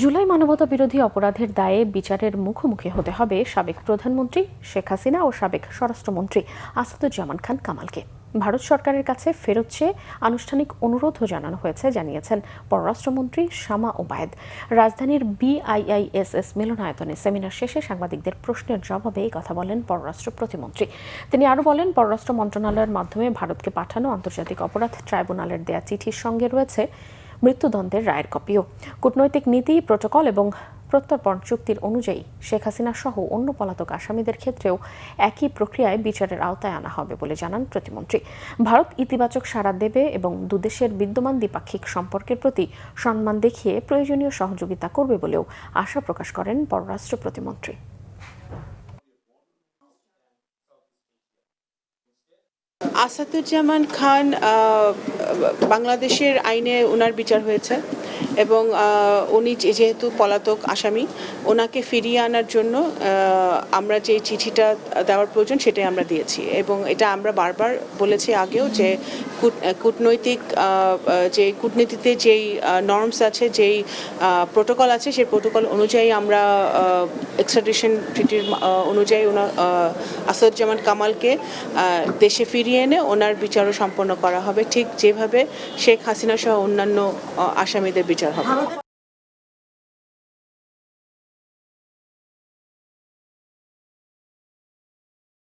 জুলাই মানবতা বিরোধী অপরাধের দায়ে বিচারের মুখোমুখি হতে হবে সাবেক প্রধানমন্ত্রী শেখ হাসিনা ও সাবেক স্বরাষ্ট্রমন্ত্রী আসাদুজ্জামান খান কামালকে। ভারত সরকারের কাছে ফেরত চেয়ে আনুষ্ঠানিক অনুরোধও জানানো হয়েছে, জানিয়েছেন পররাষ্ট্রমন্ত্রী শামা ওবায়েদ। রাজধানীর বিআইআইএসএস মিলনায়তনে সেমিনার শেষে সাংবাদিকদের প্রশ্নের জবাবে এই কথা বলেন পররাষ্ট্র প্রতিমন্ত্রী। তিনি আরও বলেন, পররাষ্ট্র মন্ত্রণালয়ের মাধ্যমে ভারতকে পাঠানো আন্তর্জাতিক অপরাধ ট্রাইব্যুনালের দেয়া চিঠির সঙ্গে রয়েছে মৃত্যুদণ্ডের রায়ের কপিও। কূটনৈতিক নীতি, প্রটোকল এবং প্রত্যর্পণ চুক্তির অনুযায়ী শেখ হাসিনা সহ অন্য পলাতক আসামিদের ক্ষেত্রেও একই প্রক্রিয়ায় বিচারের আওতায় আনা হবে বলে জানান প্রতিমন্ত্রী। ভারত ইতিবাচক সাড়া দেবে এবং দুদেশের বিদ্যমান দ্বিপাক্ষিক সম্পর্কের প্রতি সম্মান দেখিয়ে প্রয়োজনীয় সহযোগিতা করবে বলেও আশা প্রকাশ করেন পররাষ্ট্র প্রতিমন্ত্রী। আসাদুজ্জামান খান বাংলাদেশের আইনে ওনার বিচার হয়েছে এবং উনি যেহেতু পলাতক আসামি, ওনাকে ফিরিয়ে আনার জন্য আমরা যে চিঠিটা দেওয়ার প্রয়োজন সেটাই আমরা দিয়েছি এবং এটা আমরা বারবার বলেছি আগেও যে কূটনৈতিক যে কূটনীতিতে যেই নর্মস আছে, যেই প্রোটোকল আছে, সেই প্রোটোকল অনুযায়ী আমরা এক্সট্রাডিশন ট্রিটির অনুযায়ী আসাদুজ্জামান কামালকে দেশে ফিরিয়ে এনে ওনার বিচারও সম্পন্ন করা হবে, ঠিক যেভাবে শেখ হাসিনা সহ অন্যান্য আসামিদের বিচার হবে।